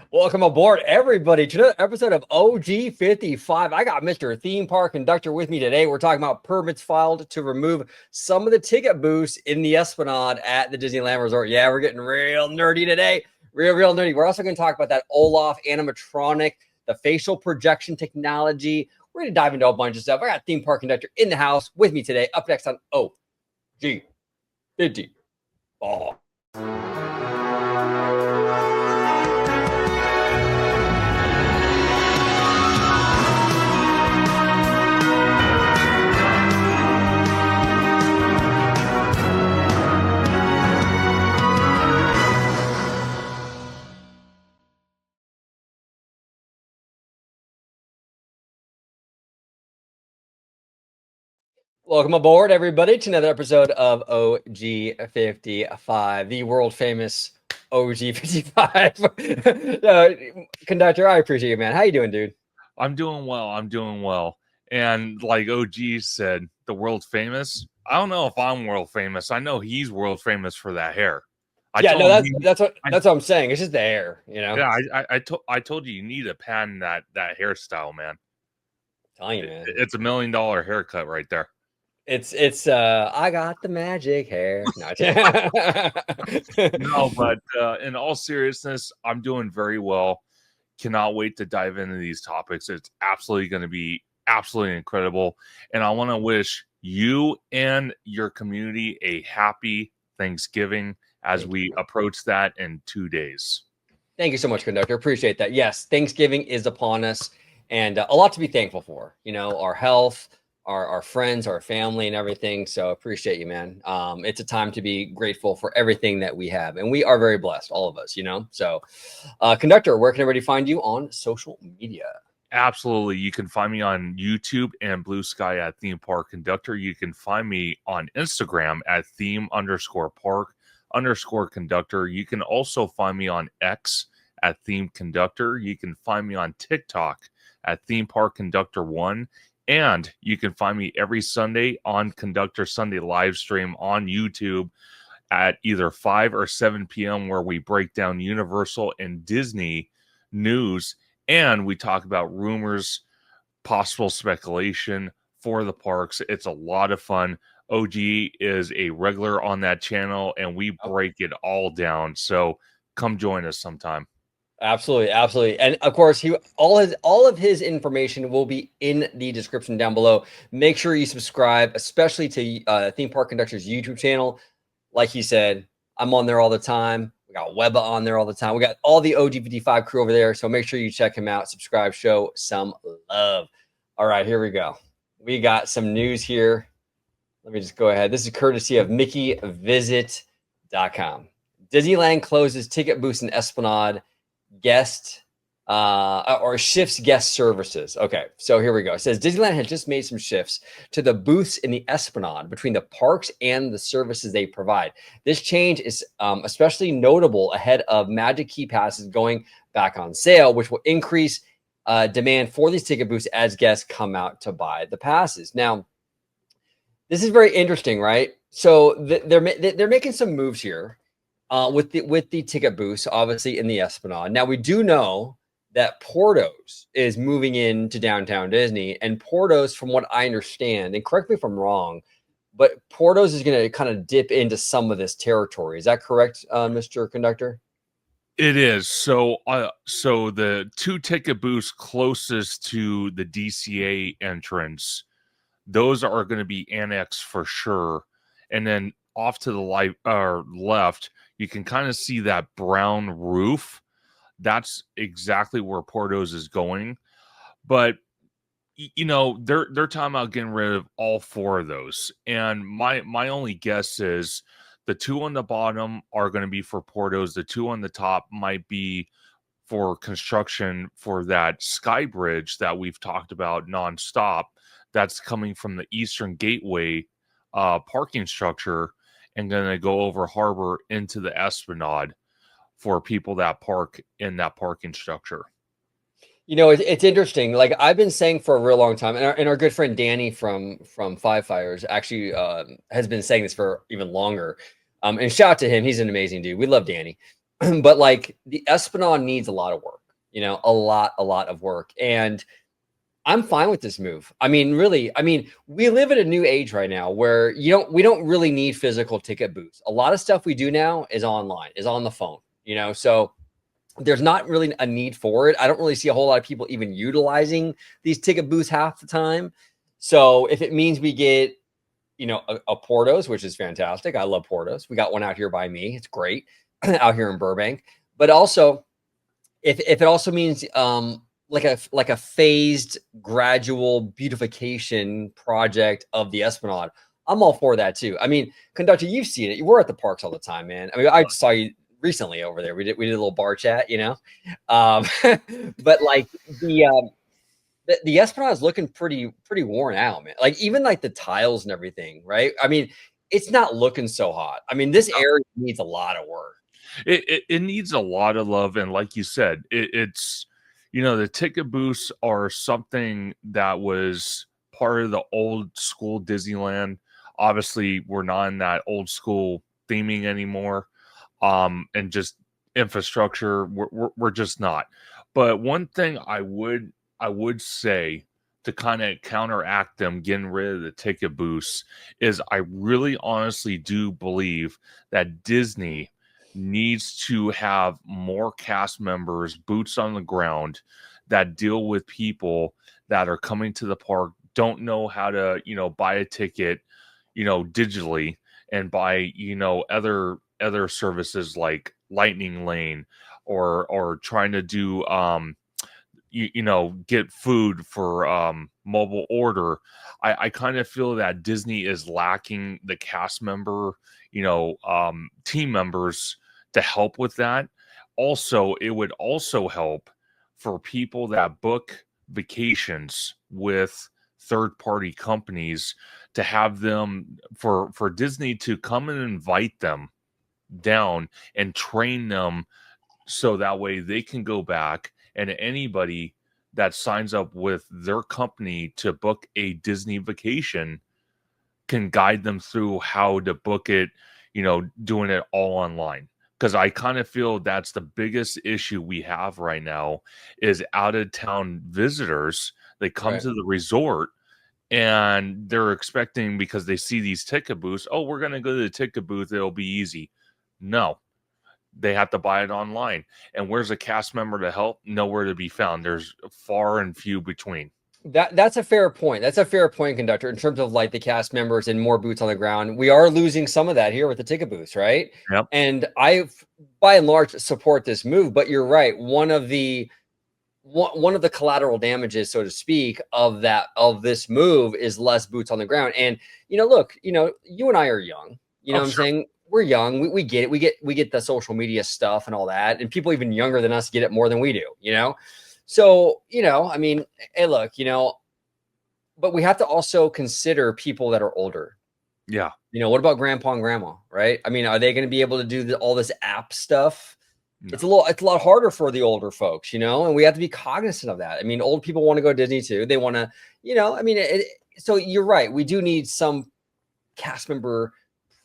Welcome aboard, everybody, to another episode of OG55. I got Mr. Theme Park Conductor with me today. We're talking about permits filed to remove some of the ticket booths in the Esplanade at the Disneyland Resort. Yeah, we're getting real nerdy today. Real nerdy. We're also going to talk about that Olaf animatronic, the facial projection technology. We're going to dive into a bunch of stuff. I got Theme Park Conductor in the house with me today. Up next on OG55. Welcome aboard, everybody, to another episode of OG55, the world famous OG55. Conductor, I appreciate you, man. How you doing, dude? I'm doing well. And like OG said, the world famous. I don't know if I'm world famous. I know he's world famous for that hair. That's what I'm saying. It's just the hair, you know. Yeah, I told you need to patent that hairstyle, man. Telling you, man. It's $1 million haircut right there. It's I got the magic hair. No, but in all seriousness, I'm doing very well. Cannot wait to dive into these topics. It's absolutely going to be absolutely incredible. And I want to wish you and your community a happy Thanksgiving as we approach that in 2 days. Thank you so much, Conductor. Appreciate that. Yes, Thanksgiving is upon us, and a lot to be thankful for. You know, our health, our friends, our family, and everything. So appreciate you, man. It's a time to be grateful for everything that we have, and we are very blessed, all of us. You know. So, Conductor, where can everybody find you on social media? Absolutely. You can find me on YouTube and Blue Sky at Theme Park Conductor. You can find me on Instagram at theme_park_conductor. You can also find me on X at Theme Conductor. You can find me on TikTok at Theme Park Conductor 1. And you can find me every Sunday on Conductor Sunday live stream on YouTube at either 5 or 7 p.m. where we break down Universal and Disney news. And we talk about rumors, possible speculation for the parks. It's a lot of fun. OG is a regular on that channel, and we break it all down. So come join us sometime. Absolutely. And of course, all of his information will be in the description down below. Make sure you subscribe, especially to Theme Park Conductor's YouTube channel. Like he said, I'm on there all the time. We got Webba on there all the time. We got all the OG55 crew over there. So make sure you check him out, subscribe, show some love. All right, here we go. We got some news here. Let me just go ahead. This is courtesy of MickeyVisit.com. Disneyland closes ticket booths in Esplanade, shifts guest services. Okay, so here we go. It says Disneyland has just made some shifts to the booths in the Esplanade between the parks and the services they provide. This change is especially notable ahead of Magic Key Passes going back on sale, which will increase demand for these ticket booths as guests come out to buy the passes. Now, this is very interesting, right? So they're making some moves here. With the ticket booths, obviously in the Esplanade. Now we do know that Porto's is moving into downtown Disney, and Porto's, from what I understand, and correct me if I'm wrong, but Porto's is going to kind of dip into some of this territory. Is that correct, Mr. Conductor? It is. So the two ticket booths closest to the DCA entrance, those are going to be annexed for sure, and then off to the left, you can kind of see that brown roof. That's exactly where Porto's is going. But, you know, they're talking about getting rid of all four of those. And my only guess is the two on the bottom are going to be for Porto's. The two on the top might be for construction for that sky bridge that we've talked about nonstop. That's coming from the Eastern Gateway parking structure and going to go over harbor into the Esplanade for people that park in that parking structure. You know, it's interesting. Like I've been saying for a real long time, and our good friend Danny from Five Fires actually has been saying this for even longer. And shout out to him. He's an amazing dude. We love Danny. But like the Esplanade needs a lot of work. a lot of work. And I'm fine with this move. I mean, really, I mean, we live in a new age right now where we don't really need physical ticket booths. A lot of stuff we do now is online, is on the phone, so there's not really a need for it. I don't really see a whole lot of people even utilizing these ticket booths half the time. So if it means we get, a Portos, which is fantastic. I love Portos. We got one out here by me. It's great out here in Burbank. But also, if it also means like a phased, gradual beautification project of the Esplanade, I'm all for that too. I mean, conductor, you've seen it. We're at the parks all the time, man. I mean, I saw you recently over there. We did a little bar chat, but like the Esplanade is looking pretty worn out, man. Like even like the tiles and everything, right? I mean, it's not looking so hot. I mean, this area needs a lot of work. It needs a lot of love, and like you said, it's the ticket booths are something that was part of the old school Disneyland. Obviously, we're not in that old school theming anymore, and just infrastructure. We're just not. But one thing I would say to kind of counteract them getting rid of the ticket booths is I really honestly do believe that Disney needs to have more cast members, boots on the ground, that deal with people that are coming to the park, don't know how to, buy a ticket, digitally, and buy, other services like Lightning Lane, or trying to do get food for mobile order. I kind of feel that Disney is lacking the cast member, team members to help with that. Also, it would also help for people that book vacations with third party companies, to have them for Disney to come and invite them down and train them, so that way they can go back, and anybody that signs up with their company to book a Disney vacation can guide them through how to book it, doing it all online. Because I kind of feel that's the biggest issue we have right now is out of town visitors. They come Right. to the resort and they're expecting, because they see these ticket booths, oh, we're going to go to the ticket booth, it'll be easy. No, they have to buy it online. And where's a cast member to help? Nowhere to be found. There's far and few between. That's a fair point. That's a fair point, conductor, in terms of like the cast members and more boots on the ground. We are losing some of that here with the ticket booths, right? Yep. And I, by and large, support this move. But you're right. One of the collateral damages, so to speak, of this move is less boots on the ground. And look, you and I are young. You know Oh, what I'm sure. saying? We're young. We get it. We get the social media stuff and all that. And people even younger than us get it more than we do. So, I mean, hey, look, but we have to also consider people that are older. Yeah. What about grandpa and grandma, right? I mean, are they going to be able to do all this app stuff? No. It's a lot harder for the older folks, and we have to be cognizant of that. I mean, old people want to go to Disney too. They want to, I mean, so you're right. We do need some cast member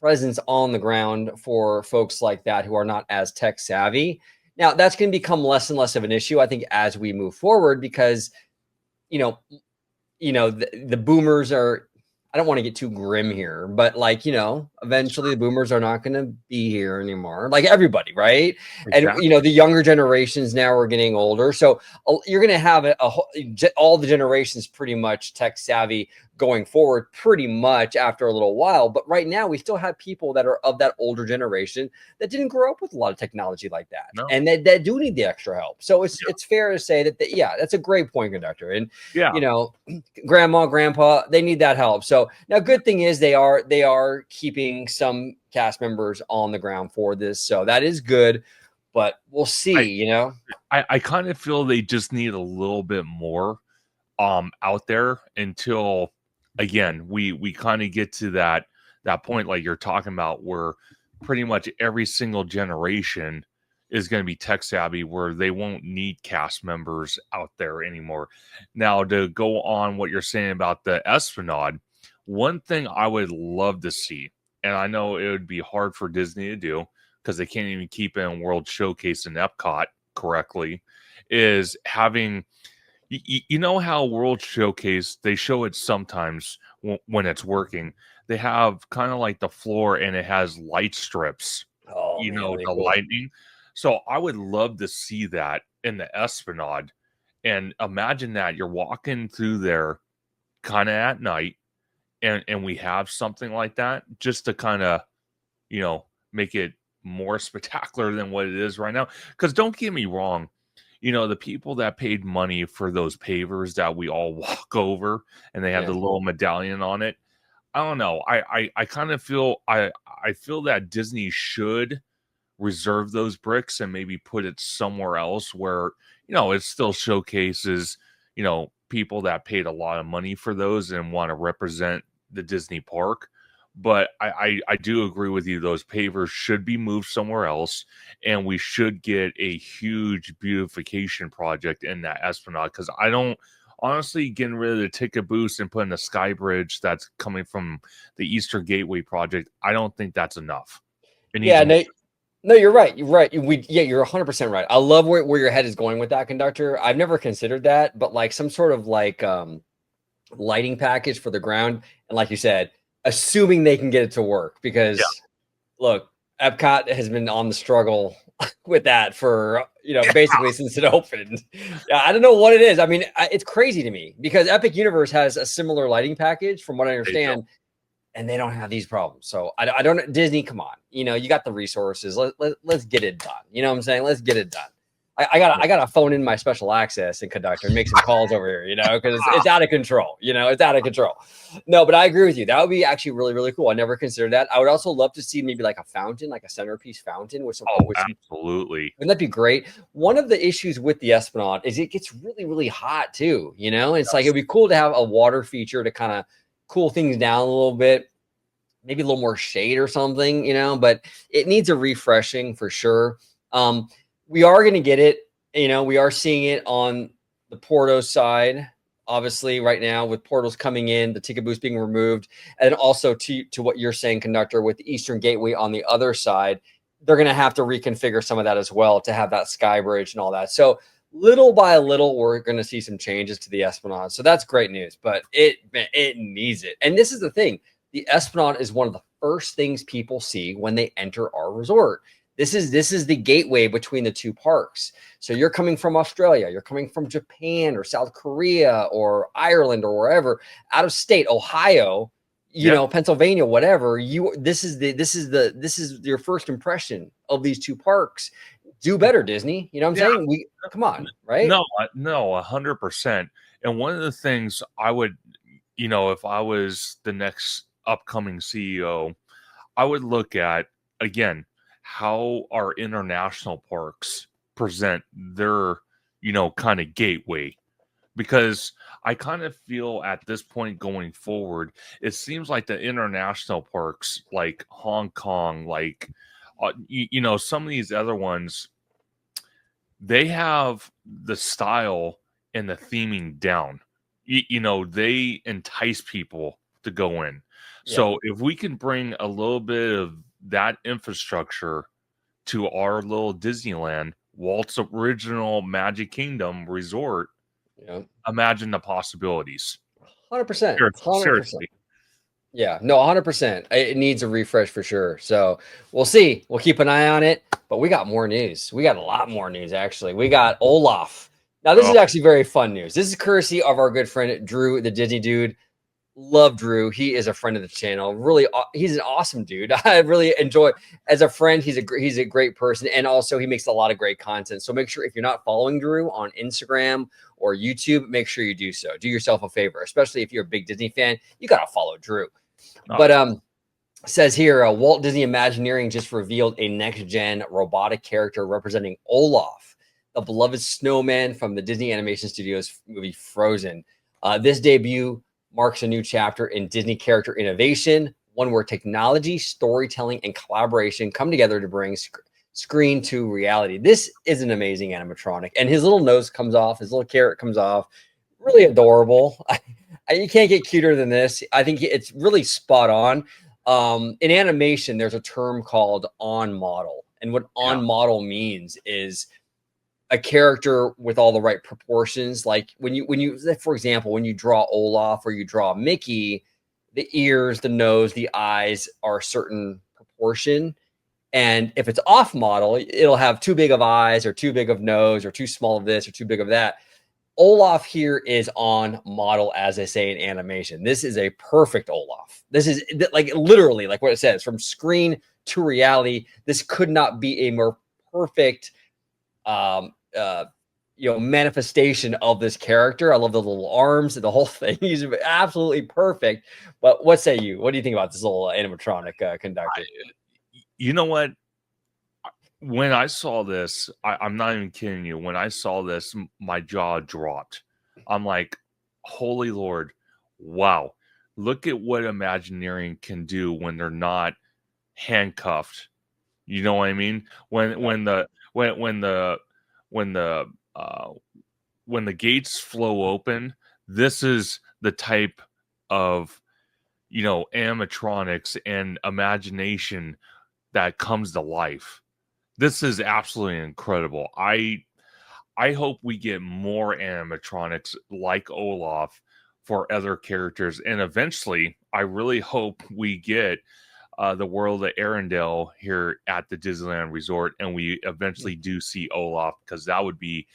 presence on the ground for folks like that who are not as tech savvy. Now, that's going to become less and less of an issue, I think, as we move forward, because, you know, the boomers are, I don't want to get too grim here, but like, eventually the boomers are not going to be here anymore. Like everybody, right? And Exactly. the younger generations now are getting older. So you're going to have all the generations pretty much tech savvy going forward pretty much after a little while. But right now we still have people that are of that older generation that didn't grow up with a lot of technology like that. No. And that do need the extra help. So it's fair to say that, yeah, that's a great point, conductor. And, Yeah. grandma, grandpa, they need that help. So now, good thing is they are keeping some cast members on the ground for this, so that is good. But we'll see. I kind of feel they just need a little bit more out there until, again, we kind of get to that point like you're talking about, where pretty much every single generation is going to be tech savvy, where they won't need cast members out there anymore. Now, to go on what you're saying about the Esplanade, one thing I would love to see, and I know it would be hard for Disney to do because they can't even keep it in World Showcase in Epcot correctly, is having you know how World Showcase, they show it sometimes when it's working. They have kind of like the floor and it has light strips, Oh you man, know, that'd be the cool. lightning. So I would love to see that in the Esplanade. And imagine that you're walking through there kind of at night, and we have something like that just to kind of, you know, make it more spectacular than what it is right now. Because don't get me wrong, you know, the people that paid money for those pavers that we all walk over and they have Yeah. the little medallion on it. I don't know. I kind of feel I feel that Disney should reserve those bricks and maybe put it somewhere else where, you know, it still showcases, you know, people that paid a lot of money for those and want to represent the Disney park. But I do agree with you. Those pavers should be moved somewhere else, and we should get a huge beautification project in that Esplanade, because I don't honestly, getting rid of the ticket booths and putting a sky bridge that's coming from the Eastern Gateway project, I don't think that's enough. It needs Yeah, more. no, no, you're right. You're right. Yeah, you're 100% right. I love where your head is going with that, conductor. I've never considered that, but like some sort of like lighting package for the ground, and like you said, assuming they can get it to work, Yeah. because look, Epcot has been on the struggle with that for, basically since it opened. Yeah, I don't know what it is. I mean, it's crazy to me because Epic Universe has a similar lighting package, from what I They do. understand, and they don't have these problems. So I don't. Disney, come on, you got the resources. Let's get it done. You know what I'm saying? Let's get it done. I gotta phone in my special access and conductor and make some calls over here, because it's out of control. It's out of control. No, but I agree with you. That would be actually really, really cool. I never considered that. I would also love to see maybe like a fountain, like a centerpiece fountain with some Oh, with some. absolutely. Wouldn't that be great? One of the issues with the Esplanade is it gets really, really hot too. It's like it'd Yes. be cool to have a water feature to kind of cool things down a little bit, maybe a little more shade or something, but it needs a refreshing for sure. We are going to get it, we are seeing it on the Porto side, obviously right now with portals coming in, the ticket booths being removed. And also to what you're saying, conductor, with the Eastern Gateway on the other side, they're going to have to reconfigure some of that as well to have that sky bridge and all that. So little by little, we're going to see some changes to the Esplanade. So that's great news, but it needs it. And this is the thing. The Esplanade is one of the first things people see when they enter our resort. This is the gateway between the two parks. So you're coming from Australia, you're coming from Japan or South Korea or Ireland or wherever, out of state, Ohio, Yep. Pennsylvania, whatever. This is your first impression of these two parks. Do better, Disney. You know what I'm Yeah. saying? Come on, right? No, 100%. And one of the things I would, if I was the next upcoming CEO, I would look at, again, how our international parks present their, kind of gateway. Because I kind of feel at this point going forward, it seems like the international parks, like Hong Kong, like, some of these other ones, they have the style and the theming down. They entice people to go in. Yeah. So if we can bring a little bit of that infrastructure to our little Disneyland, Walt's original Magic Kingdom resort, Yeah. imagine the possibilities. 100%. 100%. Seriously. Yeah, no, 100%. It needs a refresh for sure. So we'll see. We'll keep an eye on it. But we got more news. We got a lot more news, actually. We got Olaf. Now, this Oh, is actually very fun news. This is courtesy of our good friend Drew, the Disney dude. Love Drew. He is a friend of the channel. Really, he's an awesome dude. I really enjoy as a friend. He's a great person, and also he makes a lot of great content. So make sure if you're not following Drew on Instagram or YouTube, make sure you do so. Do yourself a favor, especially if you're a big Disney fan. You gotta follow Drew. oh, But says here, Walt Disney Imagineering just revealed a next-gen robotic character representing Olaf, the beloved snowman from the Disney Animation Studios movie Frozen. This debut marks a new chapter in Disney character innovation, one where technology, storytelling, and collaboration come together to bring screen to reality. This is an amazing animatronic, and his little nose comes off, his little carrot comes off. Really adorable. You can't get cuter than this. I think it's really spot on. In animation, there's a term called on model. And what yeah. on model means is a character with all the right proportions. Like for example, when you draw Olaf or you draw Mickey, the ears, the nose, the eyes are a certain proportion. And if it's off model, it'll have too big of eyes or too big of nose or too small of this or too big of that. Olaf here is on model, as they say in animation. This is a perfect Olaf. This is like literally like what it says, from screen to reality. This could not be a more perfect um, uh, manifestation of this character. I love the little arms and the whole thing. He's absolutely perfect. But what say you? What do you think about this little animatronic conductor? You know what? When I saw this, I'm not even kidding you. When I saw this, my jaw dropped. I'm like, holy Lord, wow. Look at what Imagineering can do when they're not handcuffed. You know what I mean? When the when the uh, when the gates flow open, this is the type of animatronics and imagination that comes to life. This is absolutely incredible. I hope we get more animatronics like Olaf for other characters, and eventually, I really hope we get the world of Arendelle here at the Disneyland Resort, and we eventually do see Olaf, because that would be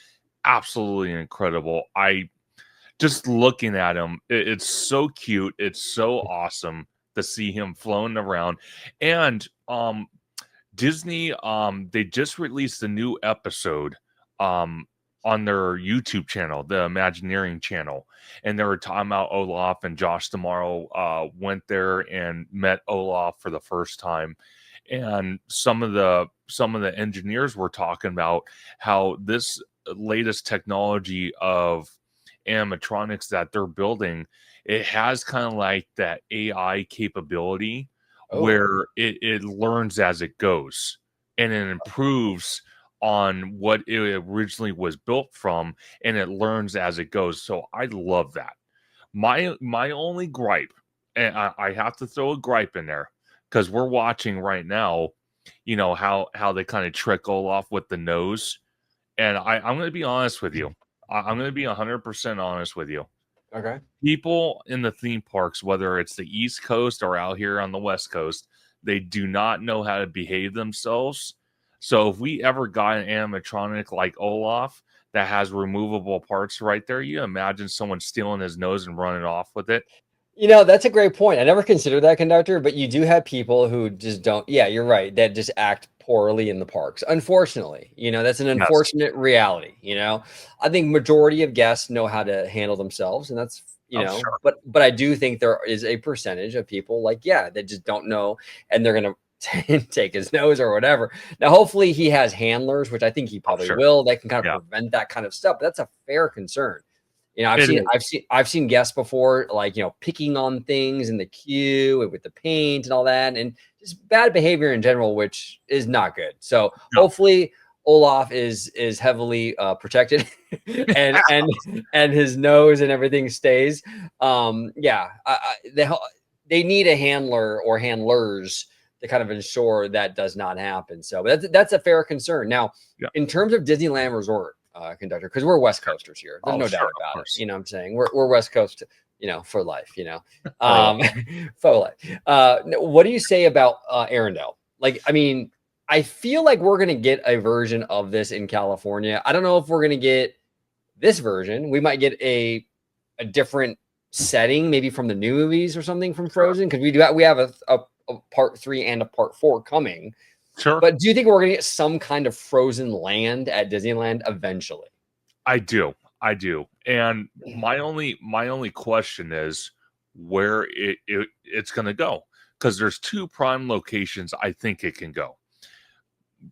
absolutely incredible. I just looking at him, it's so cute. It's so awesome to see him floating around, and Disney, they just released a new episode on their YouTube channel, the Imagineering channel, and they were talking about Olaf, and Josh Tomorrow went there and met Olaf for the first time, and some of the engineers were talking about how this latest technology of animatronics that they're building, it has kind of like that AI capability Oh, where it learns as it goes, and it improves on what it originally was built from, and it learns as it goes. So I love that. My only gripe, and I have to throw a gripe in there, because we're watching right now, how they kind of trick Olaf with the nose. And I'm going to be honest with you. I'm going to be 100% honest with you. okay. People in the theme parks, whether it's the East Coast or out here on the West Coast, they do not know how to behave themselves. So if we ever got an animatronic like Olaf that has removable parts right there, you imagine someone stealing his nose and running off with it? That's a great point. I never considered that, conductor, but you do have people who just don't. Yeah, you're right. That just act poorly in the parks. Unfortunately, that's an Yes. unfortunate reality. I think majority of guests know how to handle themselves, and that's Oh, sure. but I do think there is a percentage of people like that just don't know, and they're gonna take his nose or whatever. Now, hopefully, he has handlers, which I think he Oh, probably sure. will. That can kind of Yeah. prevent that kind of stuff. But that's a fair concern. I've It seen is. I've seen guests before, like, picking on things in the queue and with the paint and all that, and just bad behavior in general, which is not good. So No. hopefully Olaf is heavily protected, and his nose and everything stays. Yeah, they need a handler or handlers to kind of ensure that does not happen. So that's a fair concern. Now, Yeah. in terms of Disneyland Resort, conductor, because we're West Coasters here. There's Oh, no sure. doubt Of about it. course. You know what I'm saying? We're West Coast, for life, For life. um, for life. What do you say about Arendelle? Like, I mean, I feel like we're going to get a version of this in California. I don't know if we're going to get this version. We might get a different setting, maybe from the new movies or something from Sure. Frozen, because we have a part 3 and a part 4 coming. Sure. But do you think we're going to get some kind of frozen land at Disneyland eventually? I do. I do. And my only question is where it's going to go, because there's two prime locations I think it can go.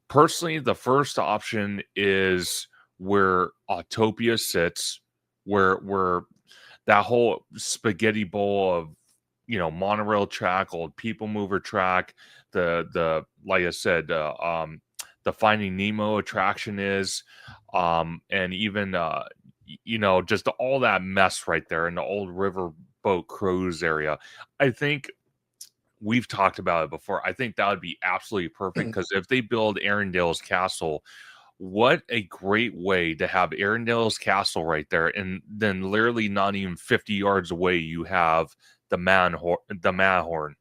Personally, the first option is where Autopia sits, where that whole spaghetti bowl of monorail track, old people mover track, the like I said, the Finding Nemo attraction is, and even just all that mess right there in the old riverboat cruise area. I think we've talked about it before. I think that would be absolutely perfect, because if they build Arendelle's castle what a great way to have Arundel's castle right there, and then literally not even 50 yards away, you have the Matterhorn.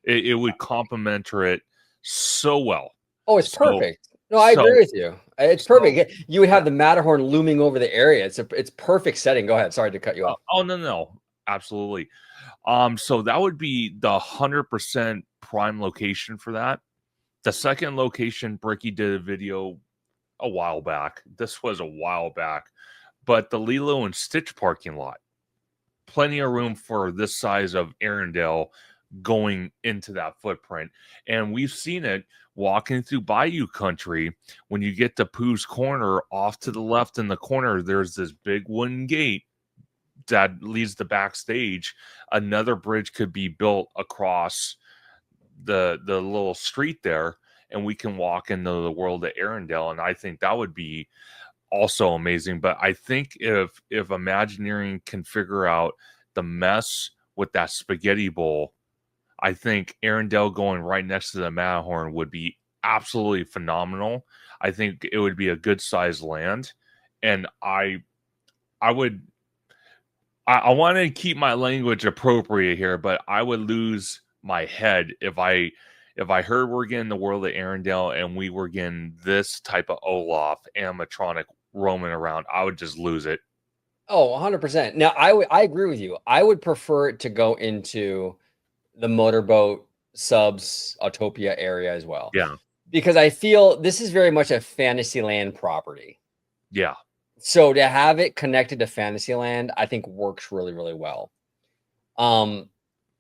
It would complement it so well. Oh, it's So, perfect. No, I so, agree with you. It's so, perfect. You would yeah. have the Matterhorn looming over the area. It's perfect setting. Go ahead. Sorry to cut you off. Oh, no, no, absolutely. So that would be the 100% prime location for that. The second location, Bricky did a video a while back. This was a while back, but the Lilo and Stitch parking lot, plenty of room for this size of Arendelle going into that footprint. And we've seen it walking through Bayou Country. When you get to Pooh's Corner, off to the left in the corner, there's this big wooden gate that leads to backstage. Another bridge could be built across the little street there, and we can walk into the world of Arendelle. And I think that would be also amazing. But I think if Imagineering can figure out the mess with that spaghetti bowl, I think Arendelle going right next to the Matterhorn would be absolutely phenomenal. I think it would be a good sized land, and I would I want to keep my language appropriate here, but I would lose my head if I heard we're getting the world of Arendelle and we were getting this type of Olaf animatronic roaming around. I would just lose it. Oh, 100%. Now, I agree with you. I would prefer it to go into the motorboat subs Autopia area as well, Yeah, because I feel this is very much a Fantasyland property. yeah, So to have it connected to Fantasyland, I think works really, really well. Um,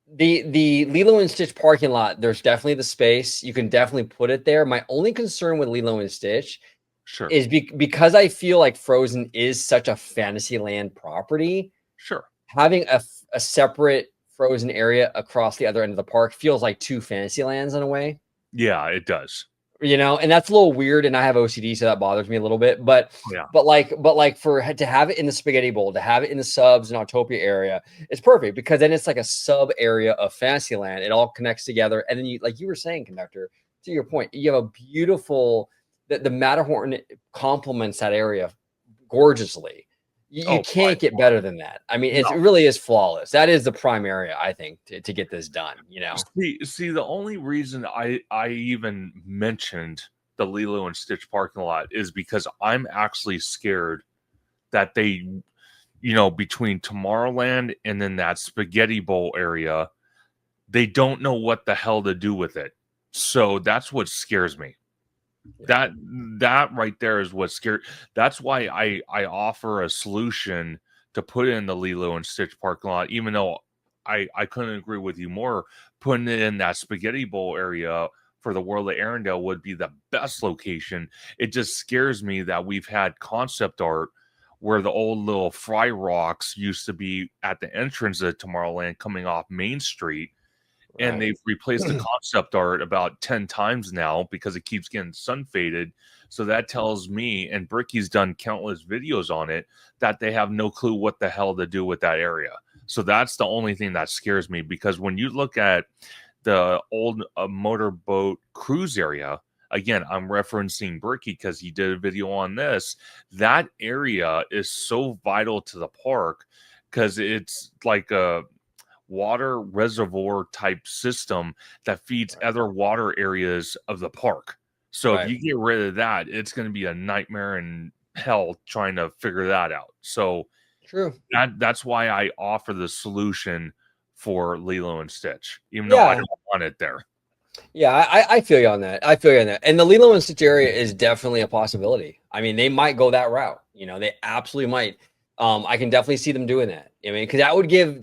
the Lilo and Stitch parking lot, there's definitely the space. You can definitely put it there. My only concern with Lilo and Stitch sure, is because I feel like Frozen is such a Fantasyland property, sure. having a separate Frozen area across the other end of the park feels like two Fantasylands in a way. Yeah, it does. And that's a little weird, and I have OCD, so that bothers me a little bit. But Oh, yeah. like for to have it in the spaghetti bowl, to have it in the subs and Autopia area, it's perfect because then it's like a sub area of Fantasyland. It all connects together, and then you, like you were saying, conductor. To your point, you have a beautiful the Matterhorn complements that area gorgeously. You Oh, by can't get far. better than that. I mean, it No. really is flawless. That is the prime area, I think, to get this done. See, the only reason I even mentioned the Lilo and Stitch parking lot is because I'm actually scared that they, between Tomorrowland and then that spaghetti bowl area, they don't know what the hell to do with it. So that's what scares me. Yeah. That right there is what scared. That's why I offer a solution to put in the Lilo and Stitch parking lot, even though I couldn't agree with you more. Putting it in that spaghetti bowl area for the world of Arendelle would be the best location. It just scares me that we've had concept art where the old little fry rocks used to be at the entrance of Tomorrowland coming off Main Street, and Right. they've replaced the concept art about 10 times now because it keeps getting sun faded. So that tells me, and Bricky's done countless videos on it, that they have no clue what the hell to do with that area. So that's the only thing that scares me, because when you look at the old motorboat cruise area, again, I'm referencing Bricky because he did a video on this. That area is so vital to the park because it's like a water reservoir type system that feeds Right. other water areas of the park. So if Right. you get rid of that, it's going to be a nightmare in hell trying to figure that out. So True. that's why I offer the solution for Lilo and Stitch, even though I Yeah. don't want it there. Yeah, I feel you on that. I feel you on that. And the Lilo and Stitch area is definitely a possibility. I mean, they might go that route. They absolutely might. I can definitely see them doing that. I mean, because that would give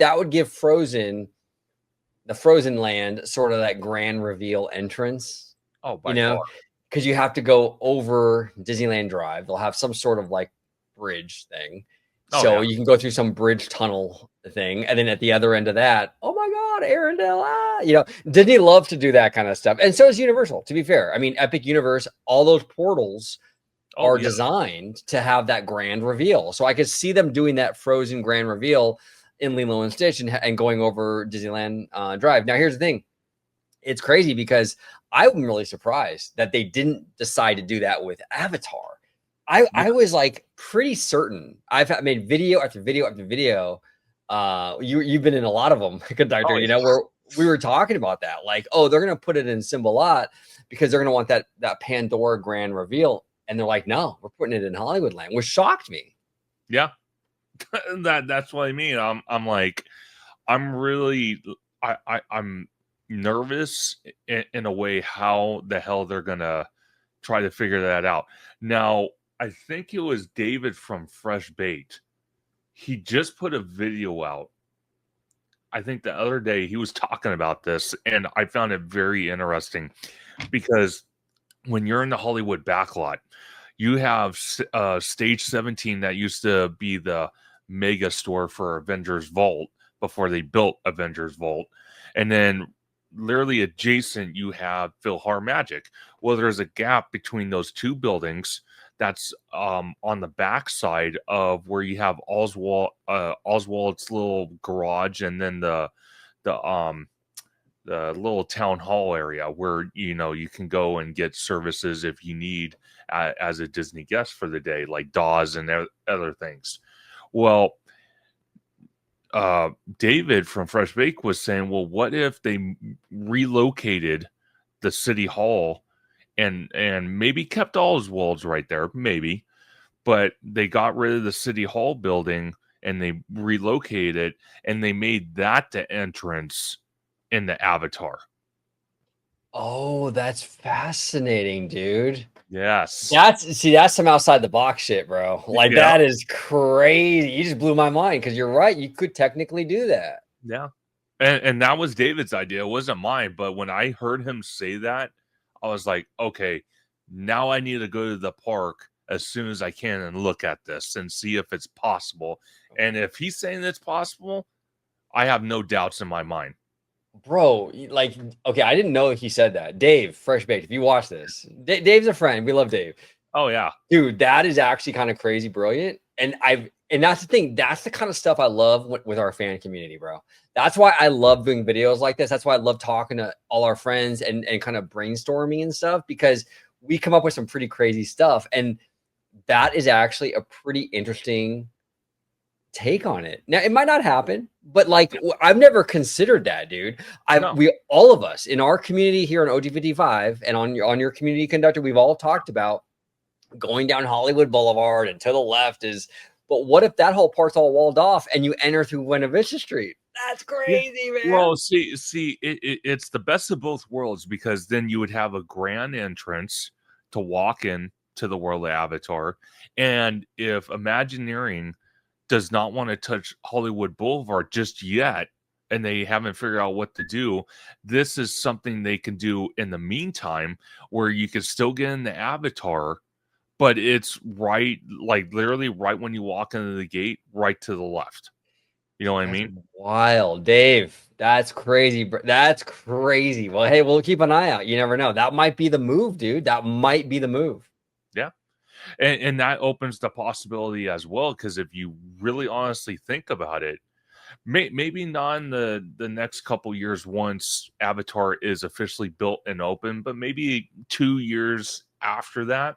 the Frozen land sort of that grand reveal entrance. Oh, You by far. know, because you have to go over Disneyland Drive. They'll have some sort of like bridge thing. Oh So yeah. you can go through some bridge tunnel thing. And then at the other end of that, oh my God, Arendelle. Disney loves to do that kind of stuff. And so is Universal, to be fair. I mean, Epic Universe, all those portals Oh are yeah. designed to have that grand reveal. So I could see them doing that Frozen grand reveal in Lilo and Stitch and going over Disneyland Drive. Now, here's the thing. It's crazy because I'm really surprised that they didn't decide to do that with Avatar, I was like pretty certain. Made video after video after video. You've been in a lot of them, conductor. Oh You yeah. know, where we were talking about that, like, oh, they're gonna put it in Symbolot because they're gonna want that Pandora grand reveal, and they're like, no, we're putting it in Hollywoodland, which shocked me. Yeah. That's what I mean. I'm like, I'm really I'm nervous in a way how the hell they're gonna try to figure that out. Now, I think it was David from Fresh Bait. He just put a video out. I think the other day he was talking about this, and I found it very interesting because when you're in the Hollywood backlot, you have Stage 17 that used to be the mega store for Avengers Vault before they built Avengers Vault. And then literally adjacent, you have PhilharMagic. Well, there's a gap between those two buildings that's on the backside of where you have Oswald's little garage, and then the the little town hall area where you can go and get services if you need as a Disney guest for the day, like Dawes and other things. Well, David from Fresh Bake was saying, well, what if they relocated the city hall and maybe kept Oswald's right there, maybe, but they got rid of the city hall building and they relocated it, and they made that the entrance in the Avatar. Oh, that's fascinating, dude. Yes. That's some outside the box shit, bro. Like, Yeah. that is crazy. You just blew my mind because you're right. You could technically do that. Yeah. And that was David's idea. It wasn't mine. But when I heard him say that, I was like, okay, now I need to go to the park as soon as I can and look at this and see if it's possible. And if he's saying it's possible, I have no doubts in my mind. Bro, like, okay, I didn't know he said that. Dave, Fresh Baked, if you watch this, Dave's a friend. We love Dave. Oh, yeah. Dude, that is actually kind of crazy brilliant. And that's the thing. That's the kind of stuff I love with our fan community, bro. That's why I love doing videos like this. That's why I love talking to all our friends and kind of brainstorming and stuff, because we come up with some pretty crazy stuff. And that is actually a pretty interesting take on it. Now, it might not happen, but like, I've never considered that, dude. No. We all of us in our community here on OG55 and on your community, conductor, we've all talked about going down Hollywood Boulevard, and to the left is, but what if that whole part's all walled off and you enter through Buena Vista Street? That's crazy, man. Well, see, it's the best of both worlds, because then you would have a grand entrance to walk in to the world of Avatar. And if Imagineering does not want to touch Hollywood Boulevard just yet, and they haven't figured out what to do, this is something they can do in the meantime, where you can still get in the Avatar, but it's right, like literally right when you walk into the gate, right to the left. You know what I mean? Wild, Dave. That's crazy. That's crazy. Well, hey, we'll keep an eye out. You never know. That might be the move, dude. That might be the move. Yeah. And that opens the possibility as well, because if you really honestly think about it, maybe not in the next couple years once Avatar is officially built and open, but maybe 2 years after that,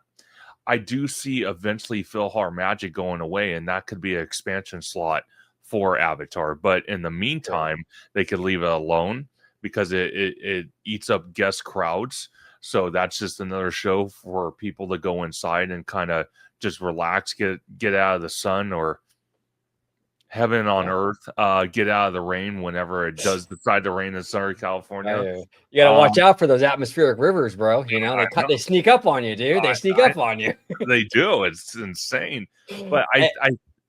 I do see eventually PhilharMagic going away, and that could be an expansion slot for Avatar. But in the meantime, they could leave it alone, because it eats up guest crowds. So that's just another show for people to go inside and kind of just relax, get out of the sun, or heaven on earth, get out of the rain whenever it does decide to rain in Southern California. You gotta watch out for those atmospheric rivers, bro. You know, they sneak up on you, dude. They sneak up on you. They do. It's insane. But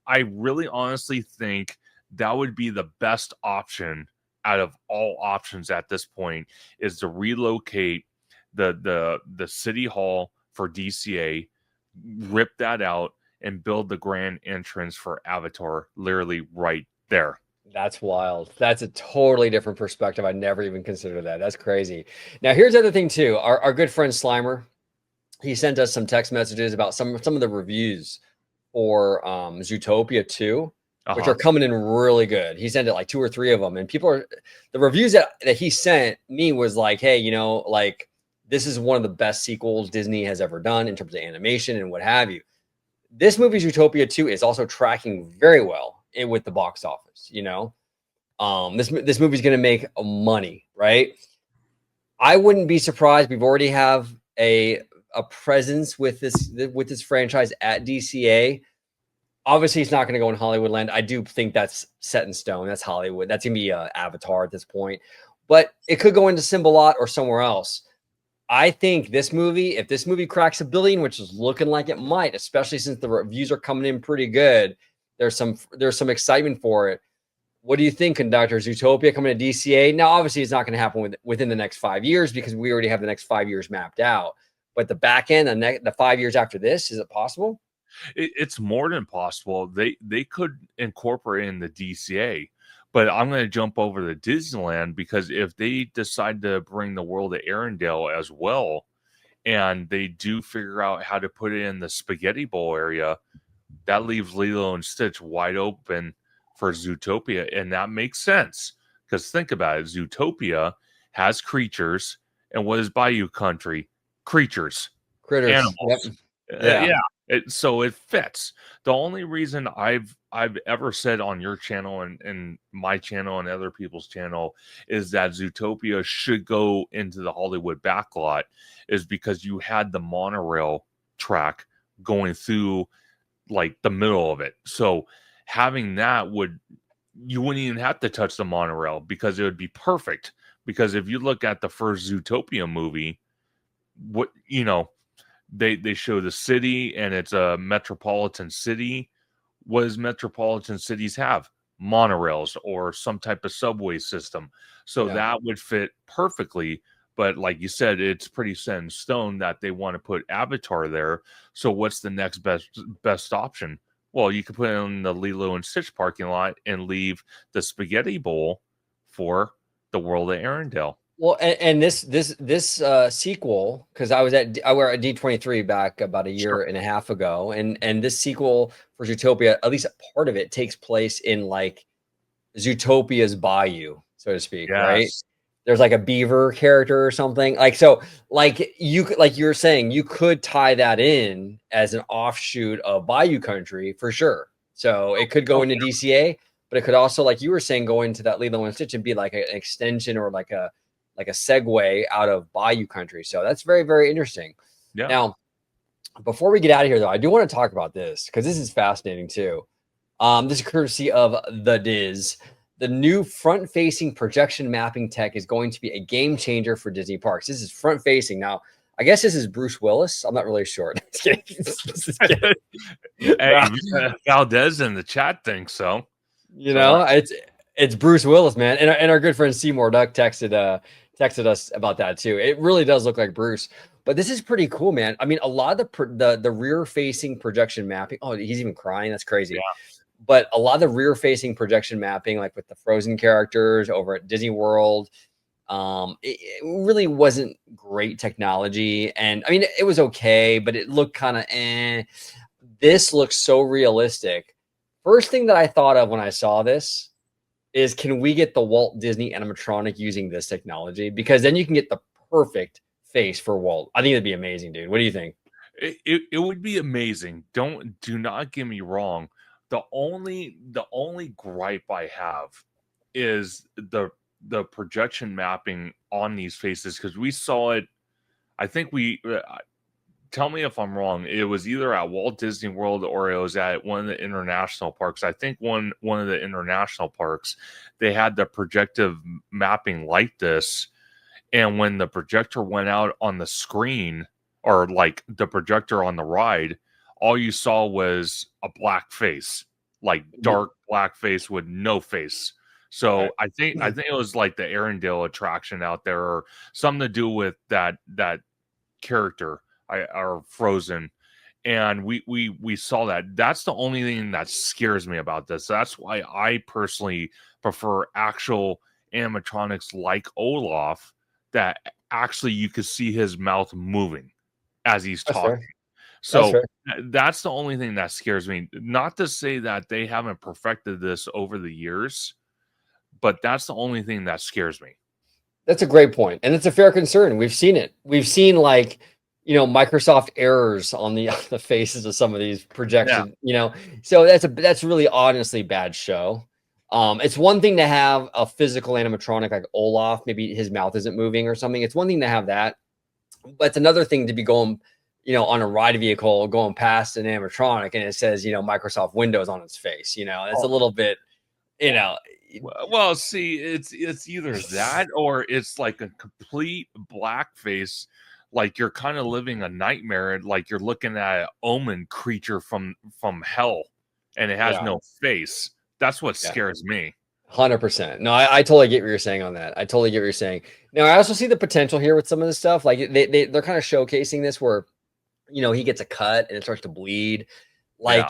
I really honestly think that would be the best option out of all options at this point, is to relocate the city hall for DCA, rip that out, and build the grand entrance for Avatar literally right there. That's wild. That's a totally different perspective. I never even considered that. That's crazy. Now, here's the other thing too. Our good friend Slimer, he sent us some text messages about some of the reviews for Zootopia 2, which are coming in really good. He sent it like 2 or 3 of them, and the reviews that he sent me was like, hey, you know, like, this is one of the best sequels Disney has ever done in terms of animation and what have you. This movie Zootopia 2 is also tracking very well with the box office. This movie's going to make money, right? I wouldn't be surprised. We've already have a presence with this franchise at DCA. Obviously, it's not going to go in Hollywoodland. I do think that's set in stone. That's Hollywood. That's going to be Avatar at this point. But it could go into Symbolot or somewhere else. I think this movie, if this movie cracks $1 billion, which is looking like it might, especially since the reviews are coming in pretty good, there's some excitement for it. What do you think, Conductor? Zootopia coming to DCA? Now, obviously, it's not going to happen within the next 5 years because we already have the next 5 years mapped out. But the back end, the 5 years after this, is it possible? It's more than possible. They could incorporate in the DCA, but I'm going to jump over to Disneyland because if they decide to bring the World of Arendelle as well, and they do figure out how to put it in the Spaghetti Bowl area, that leaves Lilo and Stitch wide open for Zootopia, and that makes sense because think about it: Zootopia has creatures, and what is Bayou Country? Critters, animals. Yep. Yeah, so it fits. The only reason I've ever said on your channel and my channel and other people's channel is that Zootopia should go into the Hollywood backlot is because you had the monorail track going through like the middle of it. So having that you wouldn't even have to touch the monorail because it would be perfect. Because if you look at the first Zootopia movie, they show the city and it's a metropolitan city. What does metropolitan cities have? Monorails or some type of subway system. So that would fit perfectly. But like you said, it's pretty set in stone that they want to put Avatar there. So what's the next best option? Well, you could put it in the Lilo and Stitch parking lot and leave the Spaghetti Bowl for the World of Arendelle. Well, and this sequel, because I were at D23 back about a year and a half ago, and this sequel for Zootopia, at least a part of it takes place in like Zootopia's bayou, so to speak, right? There's like a beaver character or something. Like you were saying, you could tie that in as an offshoot of Bayou Country for sure. So it could go into DCA, but it could also, like you were saying, go into that Lilo and Stitch and be like an extension or like a segue out of Bayou Country. So that's very, very interesting. Yeah. Now, before we get out of here, though, I do want to talk about this because this is fascinating too. This is courtesy of the Diz. The new front-facing projection mapping tech is going to be a game changer for Disney parks. This is front-facing. Now, I guess this is Bruce Willis. I'm not really sure. Hey, Valdez in the chat thinks so. It's Bruce Willis, man. And our good friend Seymour Duck texted us about that too. It really does look like Bruce. But this is pretty cool, man. I mean, a lot of the rear-facing projection mapping. Oh, he's even crying. That's crazy. Yeah. But a lot of the rear-facing projection mapping, like with the Frozen characters over at Disney World, it really wasn't great technology. And I mean, it was okay, but it looked kind of eh. This looks so realistic. First thing that I thought of when I saw this is, can we get the Walt Disney animatronic using this technology? Because then you can get the perfect face for Walt. I think it'd be amazing, dude. What do you think? It would be amazing. Do not get me wrong. The only gripe I have is the projection mapping on these faces, because we saw it. I think tell me if I'm wrong. It was either at Walt Disney World or it was at one of the international parks. I think one of the international parks, they had the projective mapping like this, and when the projector went out on the screen, or like the projector on the ride, all you saw was a black face, like dark black face with no face. So right. I think it was like the Arendelle attraction out there, or something to do with that character, or Frozen. And we saw that. That's the only thing that scares me about this. That's why I personally prefer actual animatronics like Olaf, that actually you could see his mouth moving as he's talking. Fair. So that's the only thing that scares me. Not to say that they haven't perfected this over the years, but that's the only thing that scares me. That's a great point. And it's a fair concern. We've seen it. We've seen like Microsoft errors on the the faces of some of these Yeah. projection, so that's really honestly bad show. It's one thing to have a physical animatronic like Olaf, maybe his mouth isn't moving or something. It's one thing to have that, but it's another thing to be going, on a ride vehicle going past an animatronic and it says, Microsoft Windows on its face. It's a Oh, little bit, you know, well, see, it's either that or it's like a complete blackface, like you're kind of living a nightmare, like you're looking at an omen creature from hell, and it has yeah, no face. That's what yeah. scares me. 100%. No, I totally get what you're saying on that. I totally get what you're saying. Now, I also see the potential here with some of this stuff. Like they're kind of showcasing this where, he gets a cut and it starts to bleed. Yeah. Like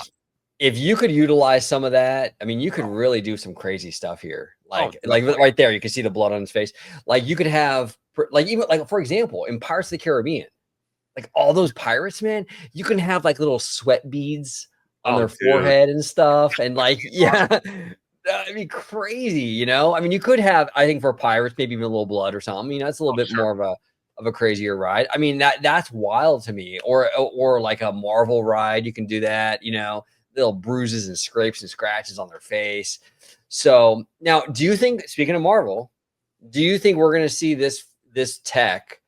if you could utilize some of that, I mean, you could really do some crazy stuff here. Oh, Like definitely. right there, you can see the blood on his face. Like you could have like even like for example, in Pirates of the Caribbean, like all those pirates, man, you can have like little sweat beads on Oh, their dude. forehead and stuff. And like, yeah, that'd be crazy. I mean, you could have, I think for pirates, maybe even a little blood or something. That's a little Oh, bit sure. more of a crazier ride. I mean, that's wild to me. Or like a Marvel ride, you can do that, little bruises and scrapes and scratches on their face. So now do you think, speaking of Marvel, do you think we're gonna see this tech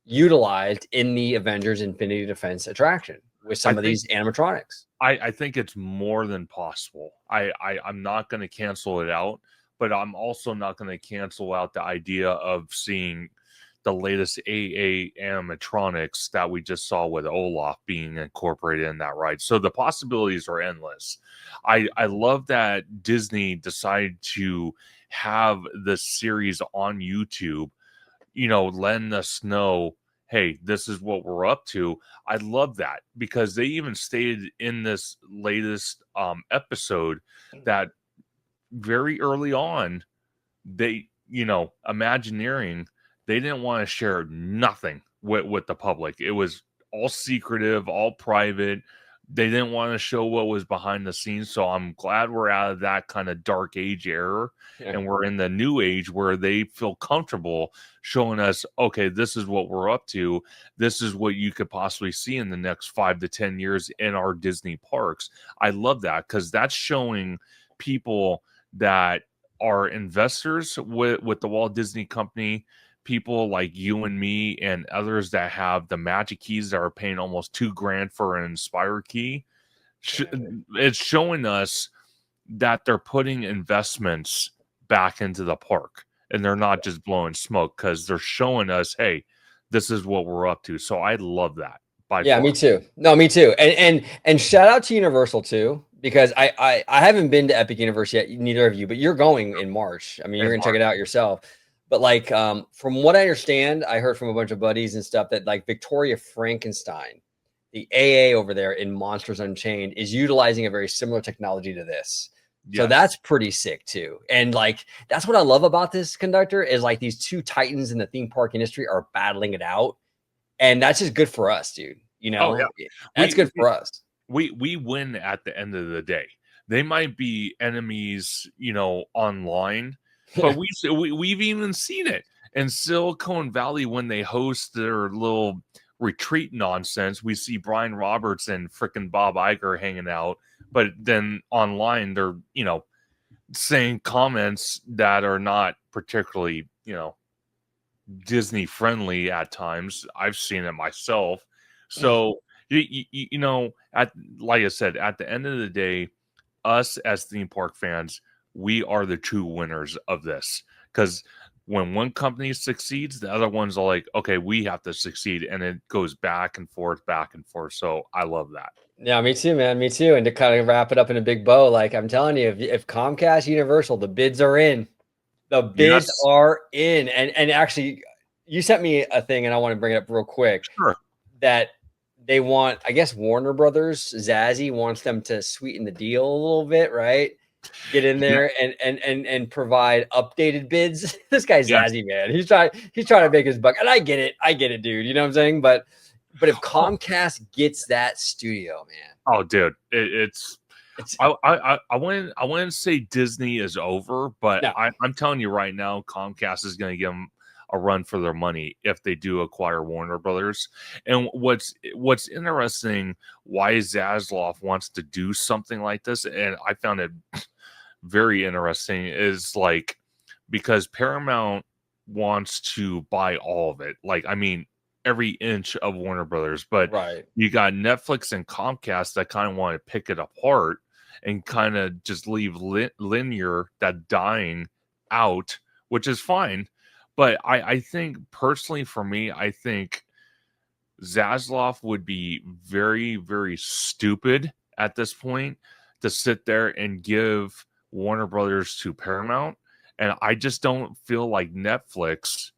utilized in the Avengers Infinity Defense attraction with I some of think these animatronics? I think it's more than possible. I'm not going to cancel it out, but I'm also not going to cancel out the idea of seeing the latest AA animatronics that we just saw with Olaf being incorporated in that ride. So the possibilities are endless. I love that Disney decided to have this series on YouTube, letting us know, hey, this is what we're up to. I love that because they even stated in this latest episode that very early on, they, Imagineering, they didn't want to share nothing with the public. It was all secretive, all private. They didn't want to show what was behind the scenes. So I'm glad we're out of that kind of dark age era Yeah. and we're in the new age where they feel comfortable showing us, okay, this is what we're up to. This is what you could possibly see in the next 5 to 10 years in our Disney parks. I love that because that's showing people that are investors with the Walt Disney Company, people like you and me and others that have the magic keys that are paying almost $2,000 for an Inspire key. Exactly. It's showing us that they're putting investments back into the park and they're not just blowing smoke because they're showing us, hey, this is what we're up to. So I love that by Yeah, me far. too. No, me too. And shout out to Universal too, because I haven't been to Epic Universe yet, neither of you, but you're going in March. I mean, you're And gonna check Mark, it out yourself. But like from what I understand, I heard from a bunch of buddies and stuff that like Victoria Frankenstein, the AA over there in Monsters Unchained, is utilizing a very similar technology to this. So yes. that's pretty sick too. And like that's what I love about this conductor is like these two titans in the theme park industry are battling it out. And that's just good for us, dude. Oh yeah. That's We good for us. we win at the end of the day. They might be enemies, online, but Yeah. we've even seen it in Silicon Valley when they host their little retreat nonsense. We see Brian Roberts and frickin' Bob Iger hanging out, but then online they're saying comments that are not particularly Disney friendly at times. I've seen it myself. So at like I said, at the end of the day, us as theme park fans, we are the true winners of this because when one company succeeds, the other ones are like, okay, we have to succeed, and it goes back and forth, back and forth. So I love that. Yeah, me too, man. Me too. And to kind of wrap it up in a big bow, like I'm telling you, if Comcast Universal, the bids are in. The bids Yes, are in. And actually, you sent me a thing, and I want to bring it up real quick sure. that they want, I guess Warner Brothers, Zazzy wants them to sweeten the deal a little bit, right? Get in Yeah, there and provide updated bids. This guy's yes. Zazzy, man. He's trying to make his buck. And I get it. I get it, dude. You know what I'm saying? But if Oh, Comcast gets that studio, man, oh, dude, it's it's I wouldn't say Disney is over, but no. I'm telling you right now, Comcast is going to give them a run for their money if they do acquire Warner Brothers. And what's interesting, why Zaslav wants to do something like this, and I found it very interesting, is like because Paramount wants to buy all of it. Like, I mean, every inch of Warner Brothers, but Right. you got Netflix and Comcast that kind of want to pick it apart and kind of just leave linear, that dying, out, which is fine. But I think personally, for me, I think Zaslav would be very, very stupid at this point to sit there and give Warner Brothers to Paramount. And I just don't feel like Netflix,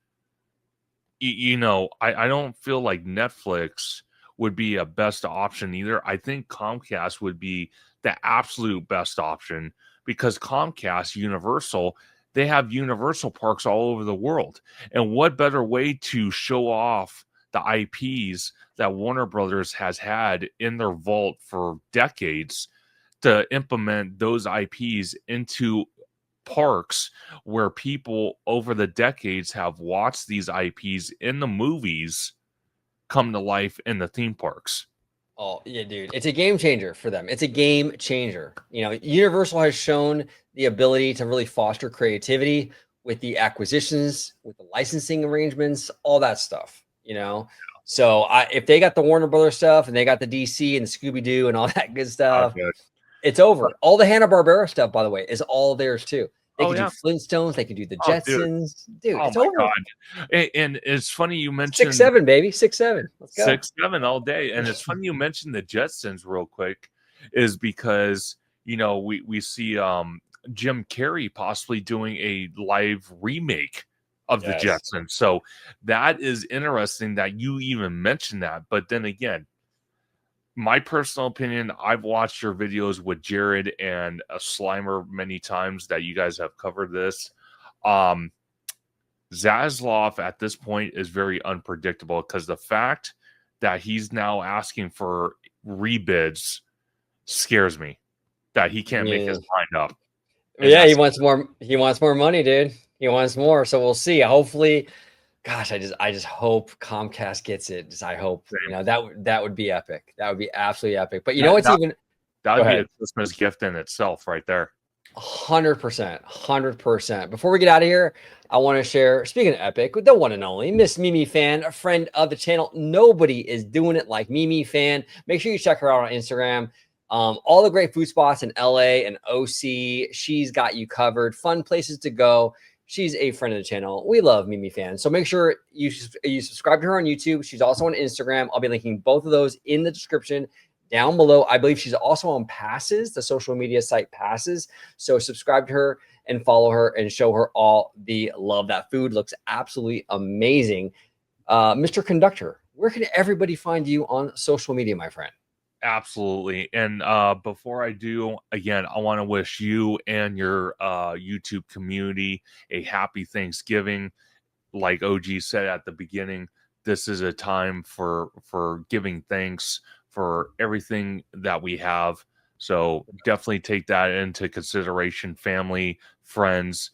I don't feel like Netflix would be a best option either. I think Comcast would be the absolute best option because Comcast, Universal, they have Universal parks all over the world. And what better way to show off the IPs that Warner Brothers has had in their vault for decades to implement those IPs into parks where people over the decades have watched these IPs in the movies come to life in the theme parks. Oh, yeah, dude. It's a game changer for them. It's a game changer. Universal has shown the ability to really foster creativity with the acquisitions, with the licensing arrangements, all that stuff. So if they got the Warner Brothers stuff and they got the DC and the Scooby-Doo and all that good stuff, it's over. All the Hanna-Barbera stuff, by the way, is all theirs too. They can do Flintstones. They can do the Jetsons. Dude, oh it's my over. God. And it's funny you mentioned 6-7, baby. 6-7. Let's go. 6-7 all day. And it's funny you mentioned the Jetsons real quick, is because we see Jim Carrey possibly doing a live remake of the Jetsons. So that is interesting that you even mentioned that. But then again, my personal opinion, I've watched your videos with Jared and a Slimer many times that you guys have covered this. Zaslav at this point is very unpredictable because the fact that he's now asking for rebids scares me, that he can't make his mind up. Yeah, he wants more. He wants more money, dude. He wants more. So we'll see. Hopefully, gosh, I just hope Comcast gets it. I hope that would be epic. That would be absolutely epic. But that would be a Christmas gift in itself, right there. 100%, 100%. Before we get out of here, I want to share, speaking of epic, with the one and only Miss Mimi Fan, a friend of the channel. Nobody is doing it like Mimi Fan. Make sure you check her out on Instagram. All the great food spots in LA and OC. She's got you covered. Fun places to go. She's a friend of the channel. We love Mimi Fan. So make sure you subscribe to her on YouTube. She's also on Instagram. I'll be linking both of those in the description down below. I believe she's also on Passes, the social media site Passes. So subscribe to her and follow her and show her all the love. That food looks absolutely amazing. Mr. Conductor, where can everybody find you on social media, my friend? Absolutely. And before I do, again, I want to wish you and your YouTube community a happy Thanksgiving. Like OG said at the beginning, this is a time for giving thanks for everything that we have. So definitely take that into consideration. Family, friends,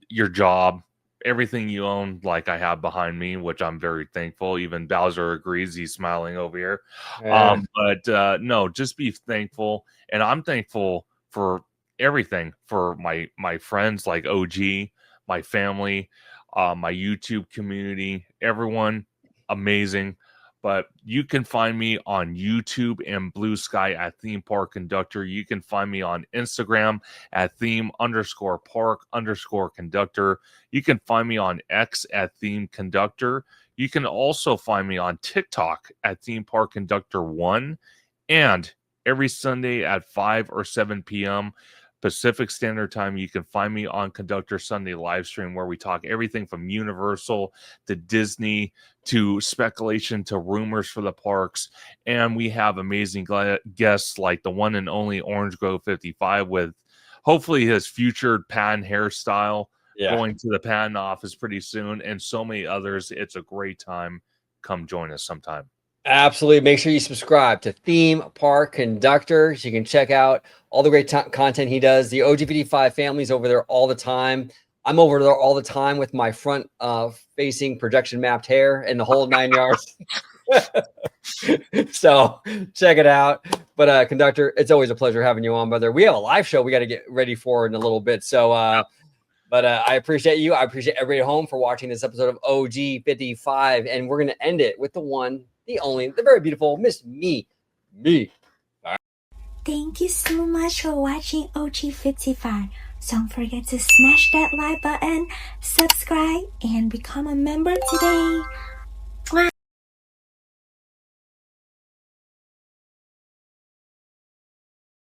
your job, everything you own, like I have behind me, which I'm very thankful. Even Bowser agrees. He's smiling over here. Yeah. But no, just be thankful. And I'm thankful for everything, for my friends like OG, my family, my YouTube community, everyone amazing. But you can find me on YouTube and Blue Sky at Theme Park Conductor. You can find me on Instagram at theme_park_conductor. You can find me on X at Theme Conductor. You can also find me on TikTok at Theme Park Conductor 1. And every Sunday at 5 or 7 p.m. Pacific Standard Time, you can find me on Conductor Sunday live stream, where we talk everything from Universal to Disney to speculation to rumors for the parks. And we have amazing guests like the one and only Orange Grove 55 with hopefully his future patent hairstyle going to the patent office pretty soon, and so many others. It's a great time. Come join us sometime. Absolutely. Make sure you subscribe to Theme Park Conductor so you can check out all the great content he does. The OG55 family's over there all the time. I'm over there all the time with my front facing projection mapped hair and the whole 9 yards. So check it out. But conductor, it's always a pleasure having you on, brother. We have a live show we got to get ready for in a little bit. So but I appreciate you. I appreciate everybody at home for watching this episode of OG 55. And we're gonna end it with the one, the only, the very beautiful Miss Me. Thank you so much for watching OG 55. Don't forget to smash that like button, subscribe, and become a member today. Mwah.